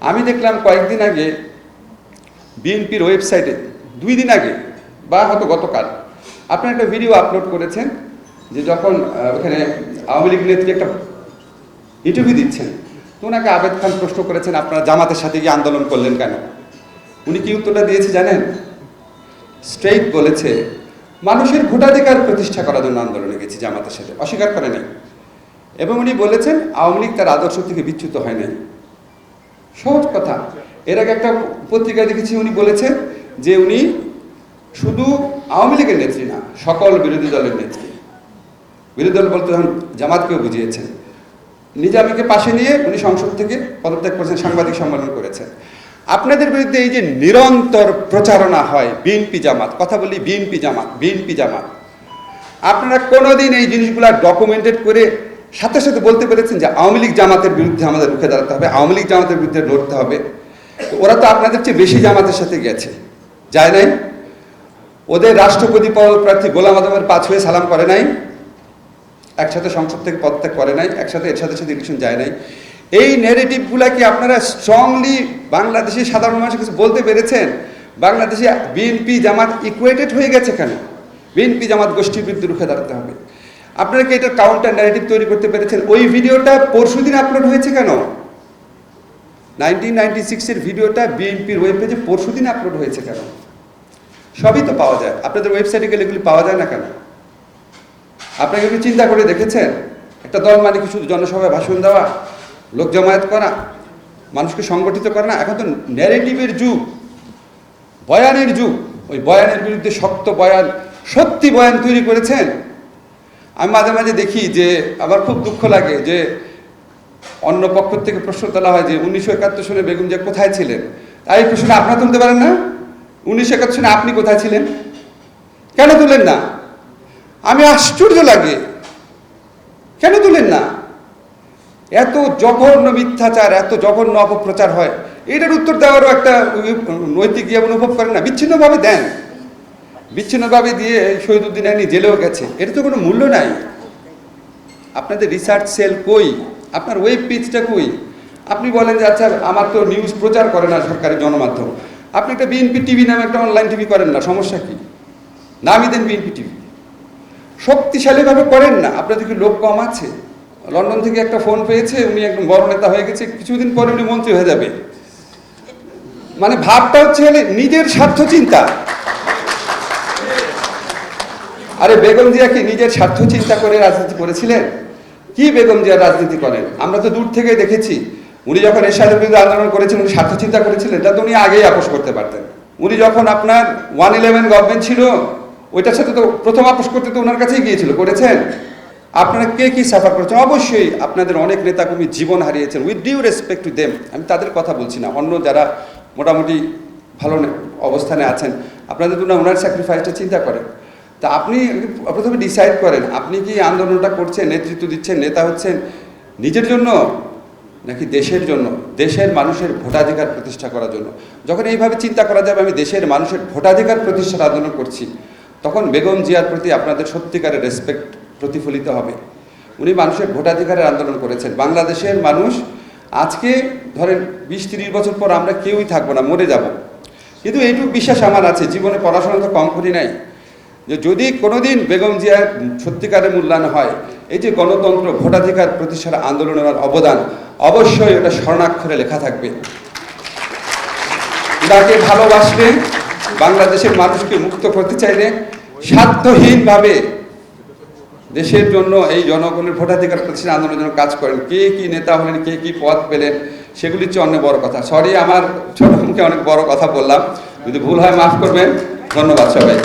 আমি দেখলাম কয়েকদিন আগে বিএনপির ওয়েবসাইটে 2 দিন আগে বা হয়তো গতকাল আপনি একটা ভিডিও আপলোড করেছেন যে যখন ওখানে আওয়ামী লীগ নেত্রী একটা ইন্টারভিউ দিচ্ছেন, তো ওনাকে আবেদ খান প্রশ্ন করেছেন আপনারা জামাতের সাথে গিয়ে আন্দোলন করলেন কেন? উনি কি উত্তরটা দিয়েছে জানেন? স্ট্রেইট বলেছে মানুষের ভোটাধিকার প্রতিষ্ঠা করার জন্য আন্দোলনে গেছি জামাতের সাথে, অস্বীকার করে নাই। এবং উনি বলেছেন আওয়ামী লীগ তার আদর্শ থেকে বিচ্যুত হয় নাই। সহজ কথা। এর আগে একটা পত্রিকায় দেখেছি উনি বলেছেন যে উনি শুধু আওয়ামী লীগের নেত্রী না, সকল বিরোধী দলের নেত্রী। বিরোধী দল বলতে তখন জামাতকেও বুঝিয়েছেন। নিজামীকে পাশে নিয়ে উনি সংসদ থেকে পদত্যাগ করেছেন, সাংবাদিক সম্মেলন করেছেন। আপনাদের বিরুদ্ধে এই যে নিরন্তর প্রচারণা হয় বিএনপি জামাত, কথা বলি বিএনপি জামাত বিএনপি জামাত, আপনারা কোনোদিন এই জিনিসগুলো ডকুমেন্টেড করে সাথে সাথে বলতে পেরেছেন যে আওয়ামী লীগ জামাতের বিরুদ্ধে আমাদের রুখে দাঁড়াতে হবে, আওয়ামী লীগ জামাতের বিরুদ্ধে লড়তে হবে? ওরা তো আপনাদের চেয়ে বেশি জামাতের সাথে গেছে, যায় নাই? ওদের রাষ্ট্রপতি পদপ্রার্থী গোলাম আজমের পা ছুঁয়ে সালাম করে নাই, একসাথে সংসদ থেকে পদত্যাগ করে নাই, একসাথে এর সাথে সাথে ইলেকশন যায় নাই। এই নেগেটিভগুলা কি আপনারা স্ট্রংলি বাংলাদেশের সাধারণ মানুষের কাছে বলতে পেরেছেন? বাংলাদেশে বিএনপি জামাত ইকুয়েটেড হয়ে গেছে কেন? বিএনপি জামাত গোষ্ঠীর বিরুদ্ধে রুখে দাঁড়াতে হবে। আপনারা কি এটা কাউন্টার ন্যারেটিভ তৈরি করতে পেরেছেন? ওই ভিডিওটা পরশুদিন আপলোড হয়েছে কেন? 1996-এর ভিডিওটা বিএনপির ওয়েব পেজে পরশুদিন আপলোড হয়েছে কেন? সবই তো পাওয়া যায়, আপনাদের ওয়েবসাইটে গেলে এগুলি পাওয়া যায় না কেন? আপনাকে কি চিন্তা করে দেখেছেন? একটা দল মানে কি শুধু জনসভায় ভাষণ দেওয়া, লোক জমায়েত করা, মানুষকে সংগঠিত করা না? এখন তো ন্যারেটিভের যুগ, বয়ানের যুগ। ওই বয়ানের বিরুদ্ধে শক্ত বয়ান, সত্যি বয়ান তৈরি করেছেন। আমি মাঝে মাঝে দেখি যে আমার খুব দুঃখ লাগে যে অন্য পক্ষ থেকে প্রশ্ন তোলা হয় যে 1971 সালে বেগম জিয়া কোথায় ছিলেন। তাই এই প্রশ্নটা আপনারা তুলতে পারেন না? 1971 সালে আপনি কোথায় ছিলেন? কেন তুলেন না? আমি আশ্চর্য লাগে, কেন তুলেন না? এত জঘন্য মিথ্যাচার, এত জঘন্য অপপ্রচার হয়, এটার উত্তর দেওয়ারও একটা নৈতিক ইয়ে অনুভব করেন না? বিচ্ছিন্নভাবে দেন, বিচ্ছিন্নভাবে দিয়ে শহীদুদ্দিন আইনি জেলেও গেছে, এটা তো কোনো মূল্য নাই। আপনাদের রিসার্চ সেল কই? আপনার ওয়েব পেজটা কই? আপনি বলেন যে আচ্ছা আমার তো নিউজ প্রচার করে না সরকারি গণমাধ্যম, আপনি একটা বিএনপি টিভি নামে একটা অনলাইন টিভি করেন না, সমস্যা কি? নামই দেন বিএনপি টিভি, শক্তিশালীভাবে করেন না। আপনাদের কি লোক কম আছে? লন্ডন থেকে একটা ফোন পেয়েছে, উনি একদম বড় নেতা হয়ে গেছে, কিছুদিন পরে উনি মন্ত্রী হয়ে যাবে। মানে ভাবটা হচ্ছে নিজের স্বার্থ চিন্তা। আরে বেগম জিয়া কি নিজের স্বার্থ চিন্তা করে রাজনীতি করেছিলেন? কি বেগম জিয়া রাজনীতি করেন? আমরা তো দূর থেকে দেখেছি। উনি যখন এরশাদের বিরুদ্ধে আন্দোলন করেছিলেন, উনি স্বার্থ চিন্তা করেছিলেন? এটা তো উনি আগেই আপোষ করতে পারতেন। উনি যখন আপনার 111 গভর্নমেন্ট ছিল, ওইটার সাথে তো প্রথম আপোষ করতে তো ওনার কাছেই গিয়েছিল, করেছেন? আপনারা কে কি সাফার করেছেন? অবশ্যই আপনাদের অনেক নেতাকর্মী জীবন হারিয়েছেন, with due respect to them. আমি তাদের কথা বলছি না, অন্য যারা মোটামুটি ভালো অবস্থানে আছেন, আপনাদের তো না ওনার স্যাক্রিফাইসটা চিন্তা করেন। তা আপনি প্রথমে ডিসাইড করেন আপনি কি আন্দোলনটা করছেন, নেতৃত্ব দিচ্ছেন, নেতা হচ্ছেন নিজের জন্য নাকি দেশের জন্য, দেশের মানুষের ভোটাধিকার প্রতিষ্ঠা করার জন্য? যখন এইভাবে চিন্তা করা যাবে আমি দেশের মানুষের ভোটাধিকার প্রতিষ্ঠার আন্দোলন করছি, তখন বেগম জিয়ার প্রতি আপনাদের সত্যিকারের রেসপেক্ট প্রতিফলিত হবে। উনি মানুষের ভোটাধিকারের আন্দোলন করেছেন। বাংলাদেশের মানুষ আজকে ধরেন 20-30 বছর পর আমরা কেউই থাকবো না, মরে যাব, কিন্তু এইটুকু বিশ্বাস আমার আছে, জীবনে পড়াশোনা তো কম করি নাই, যে যদি কোনোদিন বেগম জিয়ার সত্যিকারের মূল্যায়ন হয়, এই যে গণতন্ত্র ভোটাধিকার প্রতিষ্ঠার আন্দোলনের অবদান অবশ্যই ওটা স্বর্ণাক্ষরে লেখা থাকবে। তাকে ভালোবাসলে, বাংলাদেশের মানুষকে মুক্ত করতে চাইলে, স্বার্থহীনভাবে দেশের জন্য এই জনগণের ভোটাধিকার প্রতিষ্ঠার আন্দোলনের জন্য কাজ করেন। কে কি নেতা হলেন, কে কি পদ পেলেন, সেগুলির চেয়ে অনেক বড় কথা। সরি আমার ছোট মুখে অনেক বড় কথা বললাম, যদি ভুল হয় মাফ করবেন। ধন্যবাদ সবাই।